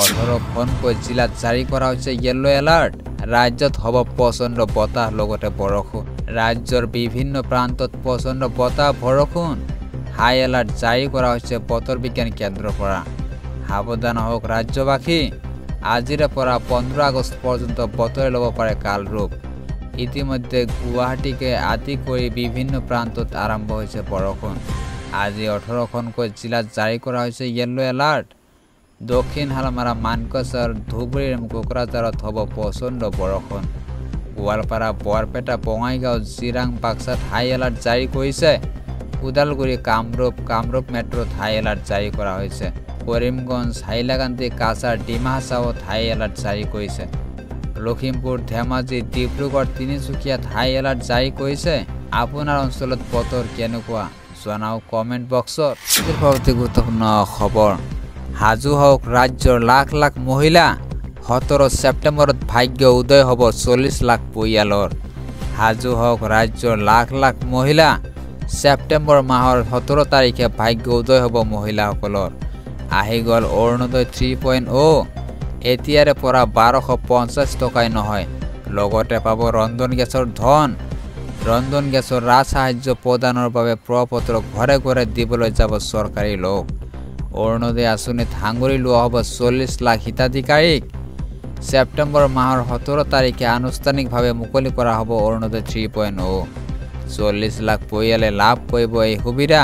18খনকৈ জিলাত জাৰি কৰা হৈছে ইয়েলো এলাৰ্ট ৰাজ্যত হ'ব প্ৰচণ্ড বতাহ লগতে বৰষুণ ৰাজ্যৰ বিভিন্ন প্ৰান্তত প্ৰচণ্ড বতাহ বৰষুণ হাই এলাৰ্ট জাৰি কৰা হৈছে বতৰ বিজ্ঞান কেন্দ্ৰৰ পৰা সাৱধান হওক ৰাজ্যবাসী আজিৰে পৰা 15 আগষ্ট পৰ্যন্ত বতৰে ল'ব পাৰে কাল ৰূপ ইতিমধ্যে গুৱাহাটীকে আদি কৰি বিভিন্ন প্ৰান্তত আৰম্ভ হৈছে বৰষুণ আজি 18খনকৈ জিলাত জাৰি কৰা হৈছে ইয়েলো এলাৰ্ট দক্ষিণ হালমাৰা মানকচৰ ধুবুৰী কোকৰাঝাৰত হ'ব প্ৰচণ্ড বৰষুণ গোৱালপাৰা বৰপেটা বঙাইগাঁও জিৰাং বাক্সাত হাই এলাৰ্ট জাৰি কৰিছে উদালগুৰি কামৰূপ মেট্ৰত হাই এলাৰ্ট জাৰি কৰা হৈছে কৰিমগঞ্জ হাইলাকান্দি কাছাৰ ডিমা হাছাওত হাই এলাৰ্ট জাৰি কৰিছে লখিমপুৰ ধেমাজি ডিব্ৰুগড় তিনিচুকীয়াত হাই এলাৰ্ট জাৰি কৰিছে আপোনাৰ অঞ্চলত বতৰ কেনেকুৱা জনাওক কমেণ্ট বক্সত গুৰুত্বপূৰ্ণ খবৰ হাজু হওক ৰাজ্যৰ লাখ লাখ মহিলা 17 ছেপ্টেম্বৰত ভাগ্য উদয় হ'ব 40 লাখ পৰিয়ালৰ হাজু হওক ৰাজ্যৰ লাখ লাখ মহিলা ছেপ্টেম্বৰ মাহৰ 17 তাৰিখে ভাগ্য উদয় হ'ব মহিলাসকলৰ আহি গ'ল অৰুণোদয় 3.0 এতিয়াৰে পৰা 1250 টকাই নহয় লগতে পাব ৰন্ধন গেছৰ ধন ৰন্ধন গেছৰ ৰাজ সাহায্য প্ৰদানৰ বাবে প্ৰপত্ৰ ঘৰে ঘৰে দিবলৈ যাব চৰকাৰী লোক অৰুণোদয় আঁচনিত সাঙুৰি লোৱা হ'ব 40 লাখ হিতাধিকাৰীক ছেপ্টেম্বৰ মাহৰ 17 তাৰিখে আনুষ্ঠানিকভাৱে মুকলি কৰা হ'ব অৰুণোদয় 3.0 40 লাখ পৰিয়ালে লাভ কৰিব এই সুবিধা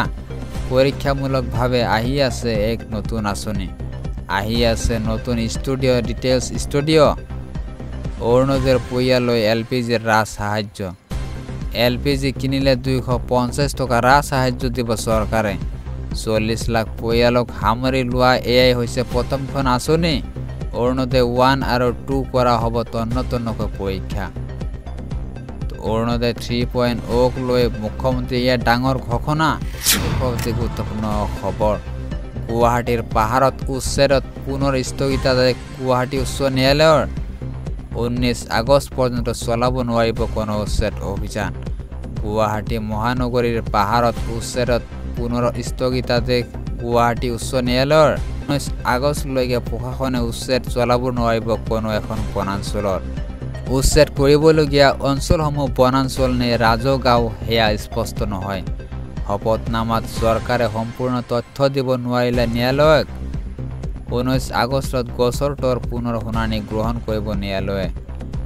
পৰীক্ষামূলকভাৱে আহি আছে এক নতুন আঁচনি আহি আছে নতুন ষ্টুডিঅ' ডিটেইলছ ষ্টুডিঅ' অৰুণোদয়ৰ পৰিয়াললৈ এলপিজিৰ ৰাজ সাহায্য এলপিজি কিনিলে 250 টকা ৰাজ সাহায্য দিব চৰকাৰে 40 লাখ পৰিয়ালক সামৰি লোৱা এয়াই হৈছে প্ৰথমখন আঁচনি অৰুণোদয় 1 আৰু 2 কৰা হ'ব তন্নতন্নকৈ পৰীক্ষা অৰুণোদয় 3.0 লৈ মুখ্যমন্ত্ৰী ইয়াৰ ডাঙৰ ঘোষণা গুৰুত্বপূৰ্ণ খবৰ গুৱাহাটীৰ পাহাৰত উচ্ছেদত পুনৰ স্থগিতাদেশ গুৱাহাটী উচ্চ ন্যায়ালয়ৰ 19 আগষ্ট পৰ্যন্ত চলাব নোৱাৰিব কোনো উচ্ছেদ অভিযান গুৱাহাটী মহানগৰীৰ পাহাৰত উচ্ছেদত পুনৰ স্থগিতাদেশ গুৱাহাটী উচ্চ ন্যায়ালয়ৰ 19 আগষ্টলৈকে প্ৰশাসনে উচ্ছেদ চলাব নোৱাৰিব কোনো এখন বনাঞ্চলৰ উচ্ছেদ কৰিবলগীয়া অঞ্চলসমূহ বনাঞ্চল নে ৰাজগাঁও সেয়া স্পষ্ট নহয় শপতনামাত চৰকাৰে সম্পূৰ্ণ তথ্য দিব নোৱাৰিলে ন্যায়ালয়ক 19 আগষ্টত গছৰ তৰ পুনৰ শুনানি গ্ৰহণ কৰিব ন্যায়ালয়ে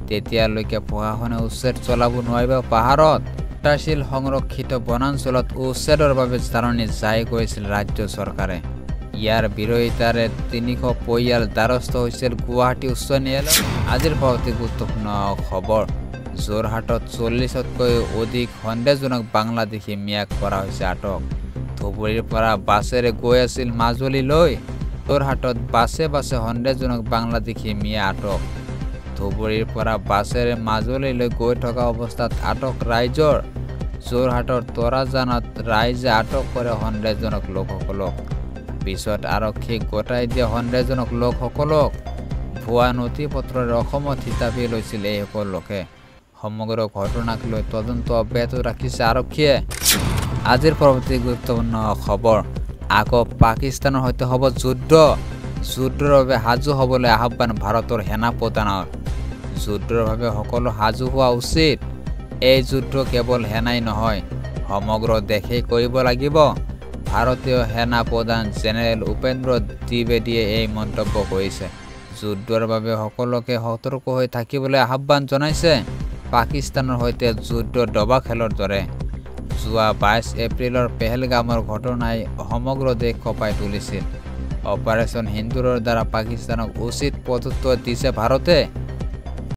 তেতিয়ালৈকে প্ৰশাসনে উচ্ছেদ চলাব নোৱাৰিব পাহাৰত তাছিল সংৰক্ষিত বনাঞ্চলত উচ্ছেদৰ বাবে জাননী জাৰি কৰিছিল ৰাজ্য চৰকাৰে ইয়াৰ বিৰোধিতাৰে 300 পৰিয়াল দ্বাৰস্থ হৈছিল গুৱাহাটী উচ্চ ন্যায়ালয় আজিৰ গুৰুত্বপূৰ্ণ খবৰ যোৰহাটত 40তকৈ অধিক সন্দেহজনক বাংলাদেশী মিয়াক কৰা হৈছে আটক ধুবুৰীৰ পৰা বাছেৰে গৈ আছিল মাজুলীলৈ যোৰহাটত বাছে সন্দেহজনক বাংলাদেশী মিয়া আটক ধুবুৰীৰ পৰা বাছেৰে মাজুলীলৈ গৈ থকা অৱস্থাত আটক ৰাইজৰ যোৰহাটৰ তৰাজানত ৰাইজে আটক কৰে সন্দেহজনক লোকসকলক পিছত আৰক্ষীক গতাই দিয়া সন্দেহজনক লোকসকলক ভুৱা নথি পত্ৰৰে অসমত থিতাপি লৈছিল এইসকল লোকে সমগ্ৰ ঘটনাক লৈ তদন্ত অব্যাহত ৰাখিছে আৰক্ষীয়ে আজিৰ পৰৱৰ্তী গুৰুত্বপূৰ্ণ খবৰ আকৌ পাকিস্তানৰ সৈতে হ'ব যুদ্ধৰ বাবে সাজু হ'বলৈ আহ্বান ভাৰতৰ সেনা প্ৰধানৰ যুদ্ধৰ বাবে সকলো সাজু হোৱা উচিত এই যুদ্ধ কেৱল সেনাই নহয় সমগ্ৰ দেশেই কৰিব লাগিব ভাৰতীয় সেনা প্ৰধান জেনেৰেল উপেন্দ্ৰ দ্বিবেদীয়ে এই মন্তব্য কৰিছে যুদ্ধৰ বাবে সকলোকে সতৰ্ক হৈ থাকিবলৈ আহ্বান জনাইছে পাকিস্তানৰ সৈতে যুদ্ধ দবা খেলৰ দৰে যোৱা 22 এপ্ৰিলৰ পেহেলগামৰ ঘটনাই সমগ্ৰ দেশ কঁপাই তুলিছিল অপাৰেশ্যন সিন্দুৰৰ দ্বাৰা পাকিস্তানক উচিত প্ৰত্যুত্তৰ দিছে ভাৰতে